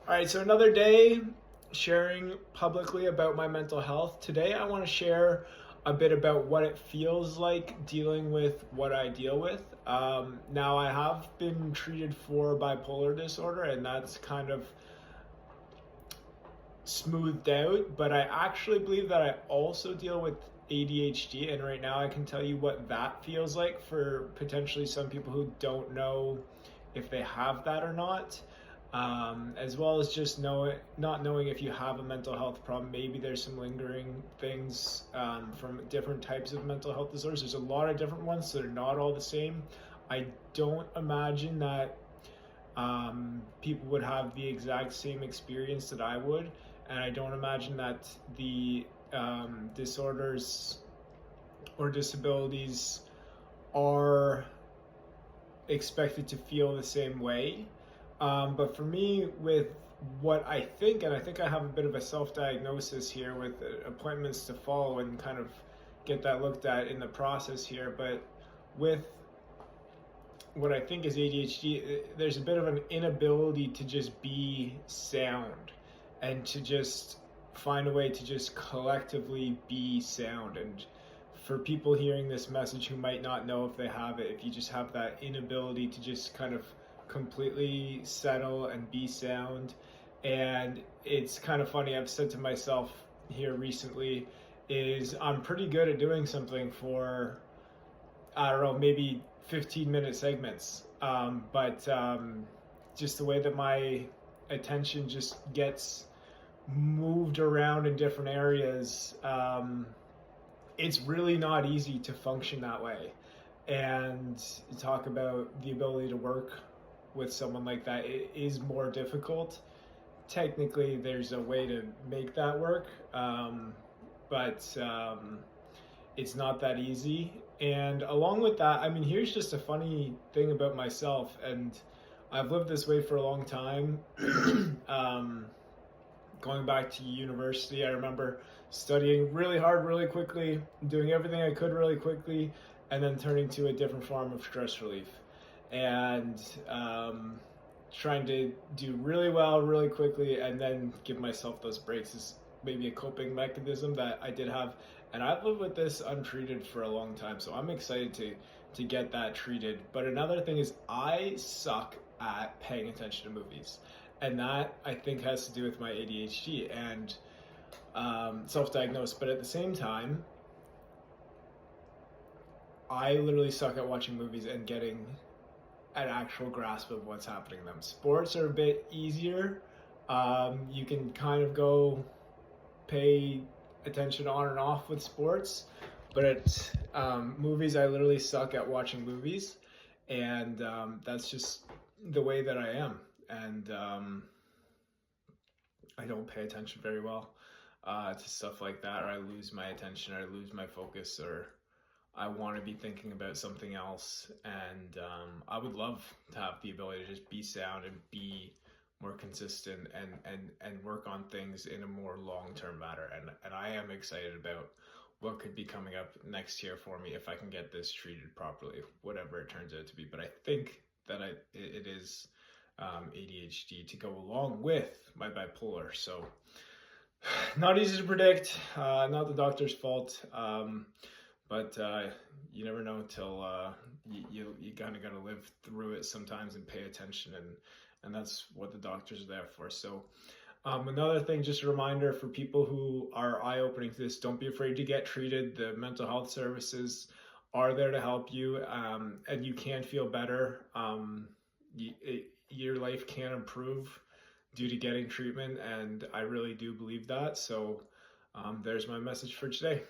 All right, so another day sharing publicly about my mental health. Today, I want to share a bit about what it feels like dealing with what I deal with. Now, I have been treated for bipolar disorder, and that's kind of smoothed out, but I actually believe that I also deal with ADHD, and right now I can tell you what that feels like for potentially some people who don't know if they have that or not. As well as just not knowing if you have a mental health problem. Maybe there's some lingering things from different types of mental health disorders. There's a lot of different ones, so they're not all the same. I don't imagine that people would have the exact same experience that I would, and I don't imagine that the disorders or disabilities are expected to feel the same way. But for me, with what I think, and I think I have a bit of a self diagnosis here with appointments to follow and kind of get that looked at in the process here. But with what I think is ADHD, there's a bit of an inability to just be sound and to just find a way to just collectively be sound. And for people hearing this message who might not know if they have it, if you just have that inability to just kind of completely settle and be sound. And it's kind of funny, I've said to myself here recently, is I'm pretty good at doing something for, I don't know, maybe 15-minute segments. But just the way that my attention just gets moved around in different areas, it's really not easy to function that way. And talk about the ability to work with someone like that, it is more difficult. Technically, there's a way to make that work, but it's not that easy. And along with that, I mean, here's just a funny thing about myself, and I've lived this way for a long time. um, Going back to university, I remember studying really hard, really quickly, doing everything I could really quickly, and then turning to a different form of stress relief. And trying to do really well, really quickly, and then give myself those breaks is maybe a coping mechanism that I did have. And I've lived with this untreated for a long time, so I'm excited to get that treated. But another thing is I suck at paying attention to movies, and that I think has to do with my ADHD and self-diagnosed. But at the same time, I literally suck at watching movies and getting an actual grasp of what's happening in them. Sports are a bit easier. You can kind of go pay attention on and off with sports, but at movies, I literally suck at watching movies, and that's just the way that I am. And I don't pay attention very well to stuff like that, or I lose my attention, or I lose my focus, or I want to be thinking about something else. And I would love to have the ability to just be sound and be more consistent and work on things in a more long-term manner. And I am excited about what could be coming up next year for me if I can get this treated properly, whatever it turns out to be. But I think that it is ADHD to go along with my bipolar. So not easy to predict, not the doctor's fault. But you never know until you kind of got to live through it sometimes and pay attention, and that's what the doctors are there for. So another thing, just a reminder for people who are eye-opening to this, don't be afraid to get treated. The mental health services are there to help you, and you can feel better. Your life can improve due to getting treatment, and I really do believe that. So there's my message for today.